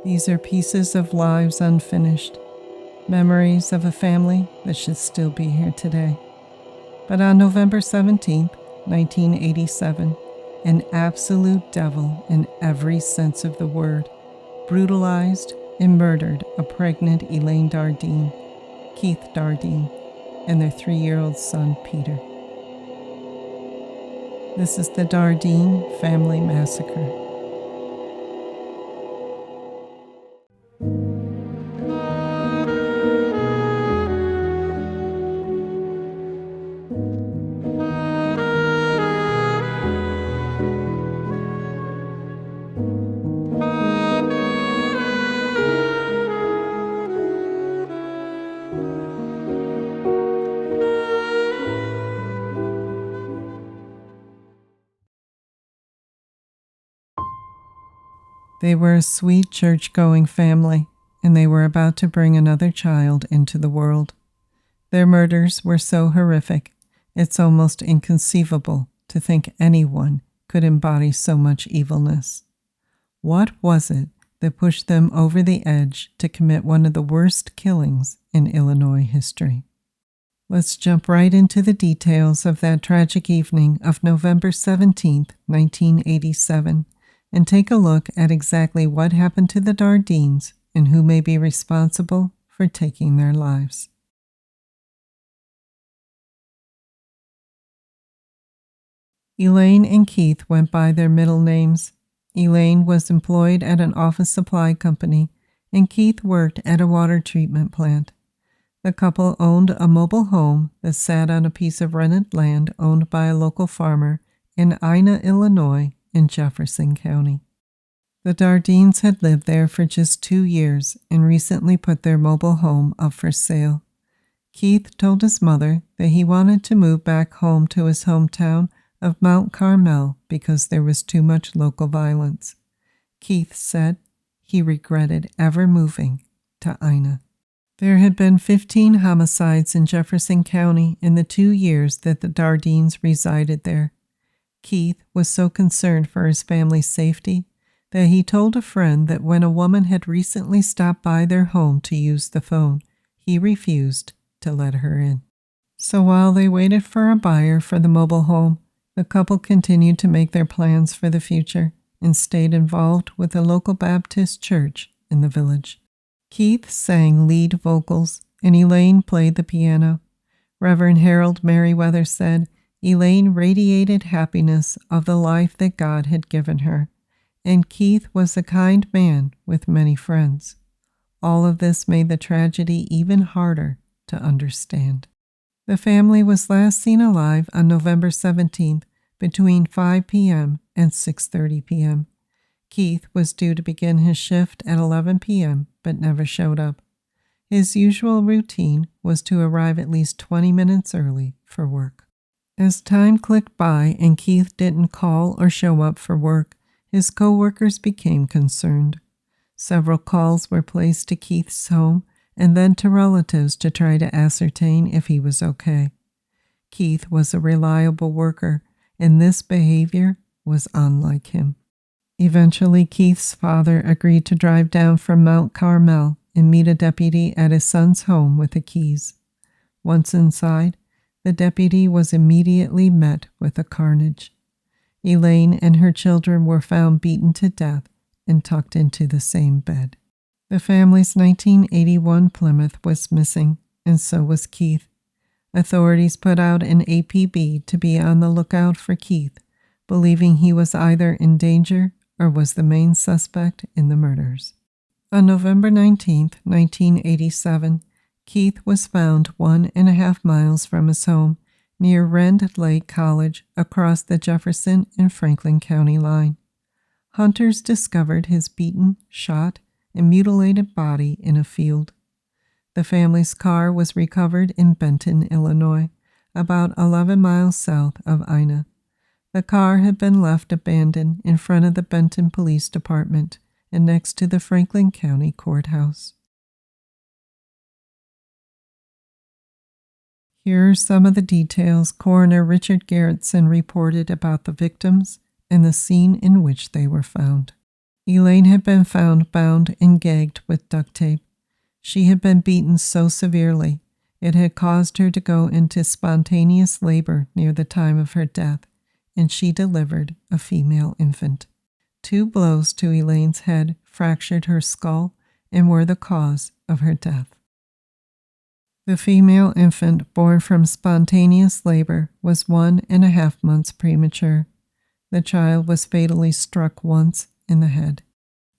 These are pieces of lives unfinished, memories of a family that should still be here today. But on November 17th, 1987, an absolute devil in every sense of the word brutalized and murdered a pregnant Elaine Dardeen, Keith Dardeen, and their 3-year-old son, Peter. This is the Dardeen family massacre. They were a sweet church-going family, and they were about to bring another child into the world. Their murders were so horrific, it's almost inconceivable to think anyone could embody so much evilness. What was it that pushed them over the edge to commit one of the worst killings in Illinois history? Let's jump right into the details of that tragic evening of November 17, 1987, and take a look at exactly what happened to the Dardeens and who may be responsible for taking their lives. Elaine and Keith went by their middle names. Elaine was employed at an office supply company, and Keith worked at a water treatment plant. The couple owned a mobile home that sat on a piece of rented land owned by a local farmer in Ina, Illinois, in Jefferson County. The Dardeens had lived there for just 2 years and recently put their mobile home up for sale. Keith told his mother that he wanted to move back home to his hometown of Mount Carmel because there was too much local violence. Keith said he regretted ever moving to Ina. There had been 15 homicides in Jefferson County in the 2 years that the Dardeens resided there. Keith was so concerned for his family's safety that he told a friend that when a woman had recently stopped by their home to use the phone, he refused to let her in. So while they waited for a buyer for the mobile home, the couple continued to make their plans for the future and stayed involved with a local Baptist church in the village. Keith sang lead vocals and Elaine played the piano. Reverend Harold Merriweather said, Elaine radiated happiness of the life that God had given her, and Keith was a kind man with many friends. All of this made the tragedy even harder to understand. The family was last seen alive on November 17th between 5 p.m. and 6:30 p.m. Keith was due to begin his shift at 11 p.m. but never showed up. His usual routine was to arrive at least 20 minutes early for work. As time clicked by and Keith didn't call or show up for work, his co-workers became concerned. Several calls were placed to Keith's home and then to relatives to try to ascertain if he was okay. Keith was a reliable worker, and this behavior was unlike him. Eventually, Keith's father agreed to drive down from Mount Carmel and meet a deputy at his son's home with the keys. Once inside, the deputy was immediately met with a carnage. Elaine and her children were found beaten to death and tucked into the same bed. The family's 1981 Plymouth was missing, and so was Keith. Authorities put out an APB to be on the lookout for Keith, believing he was either in danger or was the main suspect in the murders. On November 19, 1987, Keith was found 1.5 miles from his home near Rend Lake College across the Jefferson and Franklin County line. Hunters discovered his beaten, shot, and mutilated body in a field. The family's car was recovered in Benton, Illinois, about 11 miles south of Ina. The car had been left abandoned in front of the Benton Police Department and next to the Franklin County Courthouse. Here are some of the details Coroner Richard Garretson reported about the victims and the scene in which they were found. Elaine had been found bound and gagged with duct tape. She had been beaten so severely it had caused her to go into spontaneous labor near the time of her death, and she delivered a female infant. 2 blows to Elaine's head fractured her skull and were the cause of her death. The female infant born from spontaneous labor was 1.5 months premature. The child was fatally struck once in the head.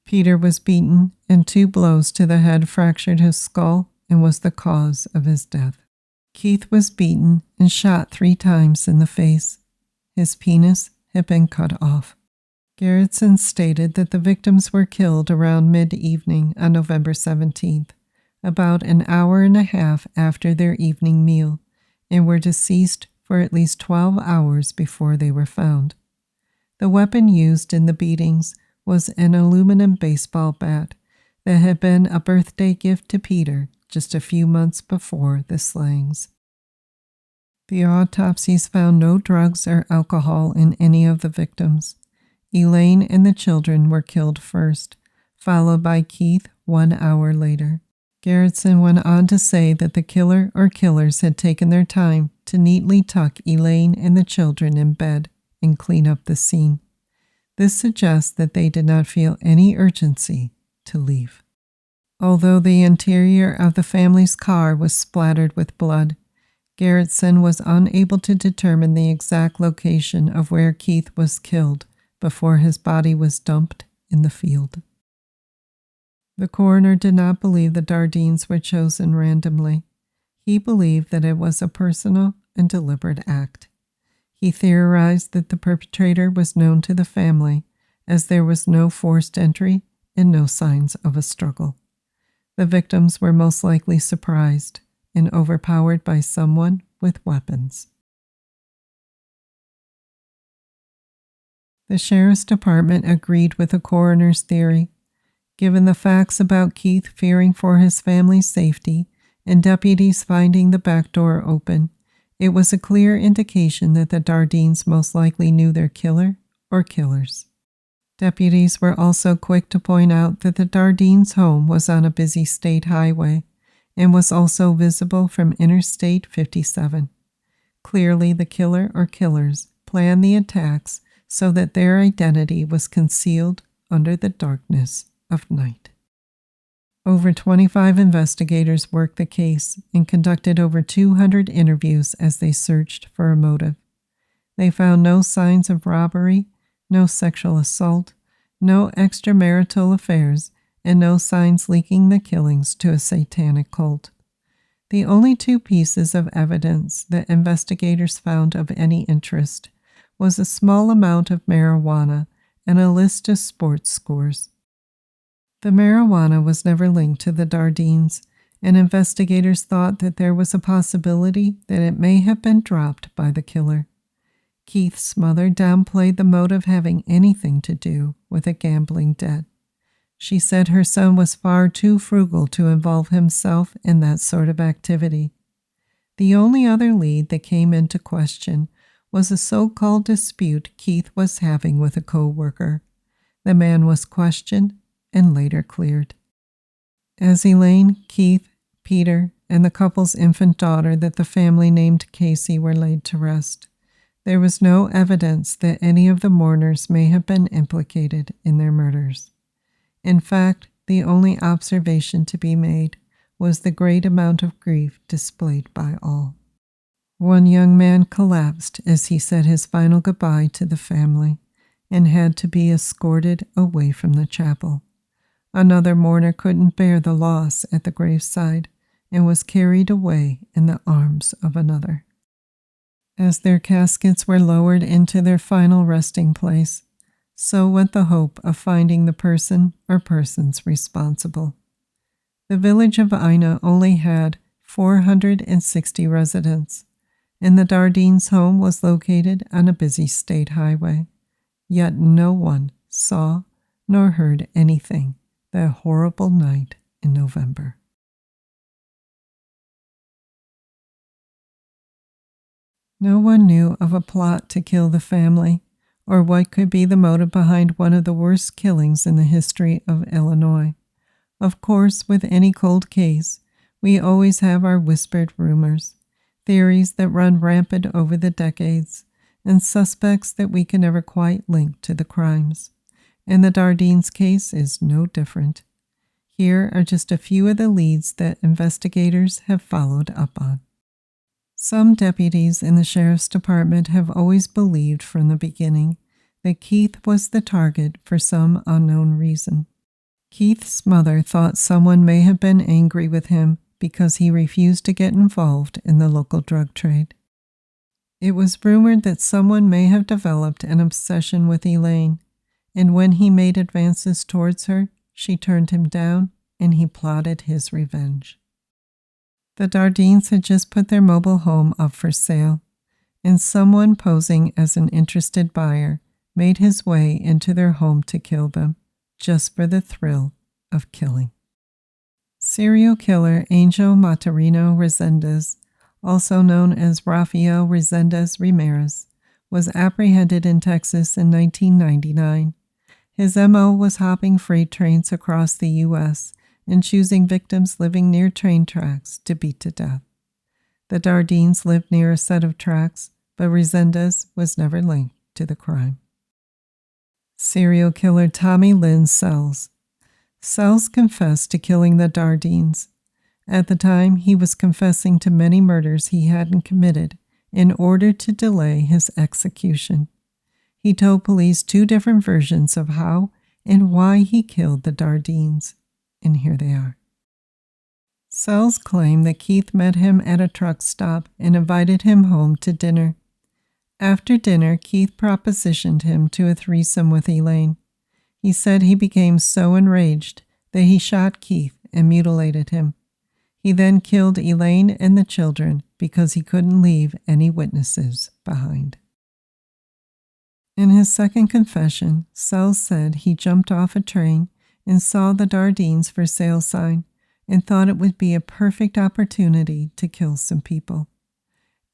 Peter was beaten, and 2 blows to the head fractured his skull and was the cause of his death. Keith was beaten and shot 3 times in the face. His penis had been cut off. Garretson stated that the victims were killed around mid-evening on November 17th, about an hour and a half after their evening meal, and were deceased for at least 12 hours before they were found. The weapon used in the beatings was an aluminum baseball bat that had been a birthday gift to Peter just a few months before the slayings. The autopsies found no drugs or alcohol in any of the victims. Elaine and the children were killed first, followed by Keith 1 hour later. Garretson went on to say that the killer or killers had taken their time to neatly tuck Elaine and the children in bed and clean up the scene. This suggests that they did not feel any urgency to leave. Although the interior of the family's car was splattered with blood, Garretson was unable to determine the exact location of where Keith was killed before his body was dumped in the field. The coroner did not believe the Dardeens were chosen randomly. He believed that it was a personal and deliberate act. He theorized that the perpetrator was known to the family, as there was no forced entry and no signs of a struggle. The victims were most likely surprised and overpowered by someone with weapons. The sheriff's department agreed with the coroner's theory. Given the facts about Keith fearing for his family's safety and deputies finding the back door open, it was a clear indication that the Dardeens most likely knew their killer or killers. Deputies were also quick to point out that the Dardeens' home was on a busy state highway and was also visible from Interstate 57. Clearly, the killer or killers planned the attacks so that their identity was concealed under the darkness of night. Over 25 investigators worked the case and conducted over 200 interviews as they searched for a motive. They found no signs of robbery, no sexual assault, no extramarital affairs, and no signs linking the killings to a satanic cult. The only 2 pieces of evidence that investigators found of any interest was a small amount of marijuana and a list of sports scores. The marijuana was never linked to the Dardeens, and investigators thought that there was a possibility that it may have been dropped by the killer. Keith's mother downplayed the motive having anything to do with a gambling debt. She said her son was far too frugal to involve himself in that sort of activity. The only other lead that came into question was a so-called dispute Keith was having with a co-worker. The man was questioned and later cleared. As Elaine, Keith, Peter, and the couple's infant daughter that the family named Casey were laid to rest, there was no evidence that any of the mourners may have been implicated in their murders. In fact, the only observation to be made was the great amount of grief displayed by all. One young man collapsed as he said his final goodbye to the family and had to be escorted away from the chapel. Another mourner couldn't bear the loss at the graveside and was carried away in the arms of another. As their caskets were lowered into their final resting place, so went the hope of finding the person or persons responsible. The village of Ina only had 460 residents, and the Dardeens' home was located on a busy state highway. Yet no one saw nor heard anything that horrible night in November. No one knew of a plot to kill the family or what could be the motive behind one of the worst killings in the history of Illinois. Of course, with any cold case, we always have our whispered rumors, theories that run rampant over the decades, and suspects that we can never quite link to the crimes. And the Dardeens case is no different. Here are just a few of the leads that investigators have followed up on. Some deputies in the sheriff's department have always believed from the beginning that Keith was the target for some unknown reason. Keith's mother thought someone may have been angry with him because he refused to get involved in the local drug trade. It was rumored that someone may have developed an obsession with Elaine, and when he made advances towards her, she turned him down, and he plotted his revenge. The Dardeens had just put their mobile home up for sale, and someone posing as an interested buyer made his way into their home to kill them, just for the thrill of killing. Serial killer Angel Matarino Resendez, also known as Rafael Resendez Ramirez, was apprehended in Texas in 1999. His MO was hopping freight trains across the U.S. and choosing victims living near train tracks to beat to death. The Dardeens lived near a set of tracks, but Resendez was never linked to the crime. Serial killer Tommy Lynn Sells. Sells confessed to killing the Dardeens. At the time, he was confessing to many murders he hadn't committed in order to delay his execution. He told police 2 different versions of how and why he killed the Dardeens, and here they are. Sells claimed that Keith met him at a truck stop and invited him home to dinner. After dinner, Keith propositioned him to a threesome with Elaine. He said he became so enraged that he shot Keith and mutilated him. He then killed Elaine and the children because he couldn't leave any witnesses behind. In his second confession, Sells said he jumped off a train and saw the Dardeens for sale sign and thought it would be a perfect opportunity to kill some people.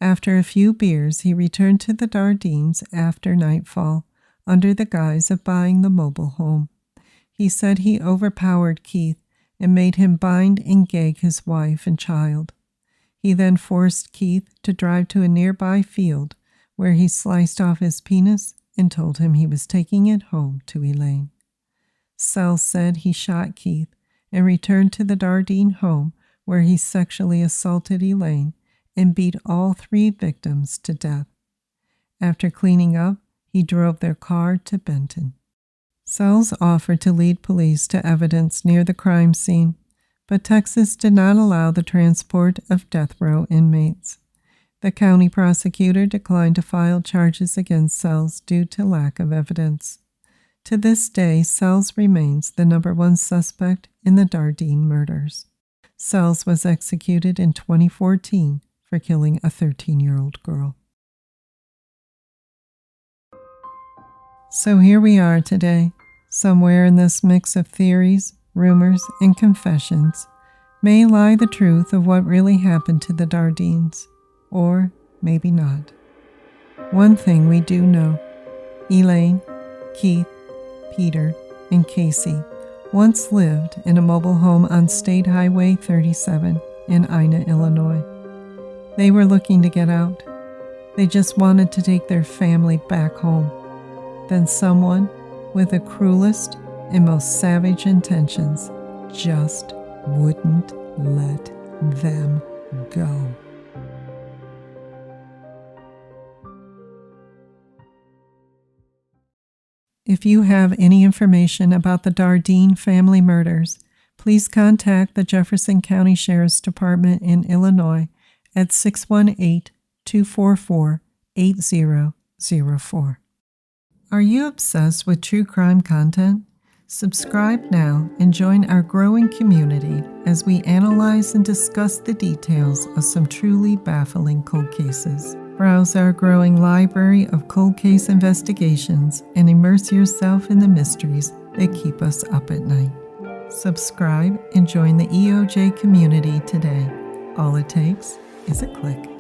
After a few beers, he returned to the Dardeens after nightfall under the guise of buying the mobile home. He said he overpowered Keith and made him bind and gag his wife and child. He then forced Keith to drive to a nearby field where he sliced off his penis and told him he was taking it home to Elaine. Sells said he shot Keith and returned to the Dardeen home where he sexually assaulted Elaine and beat all 3 victims to death. After cleaning up, he drove their car to Benton. Sells offered to lead police to evidence near the crime scene, but Texas did not allow the transport of death row inmates. The county prosecutor declined to file charges against Sells due to lack of evidence. To this day, Sells remains the #1 suspect in the Dardeen murders. Sells was executed in 2014 for killing a 13-year-old girl. So here we are today, somewhere in this mix of theories, rumors, and confessions, may lie the truth of what really happened to the Dardeens. Or maybe not. One thing we do know, Elaine, Keith, Peter, and Casey once lived in a mobile home on State Highway 37 in Ina, Illinois. They were looking to get out. They just wanted to take their family back home. Then someone with the cruelest and most savage intentions just wouldn't let them go. If you have any information about the Dardeen family murders, please contact the Jefferson County Sheriff's Department in Illinois at 618-244-8004. Are you obsessed with true crime content? Subscribe now and join our growing community as we analyze and discuss the details of some truly baffling cold cases. Browse our growing library of cold case investigations and immerse yourself in the mysteries that keep us up at night. Subscribe and join the EOJ community today. All it takes is a click.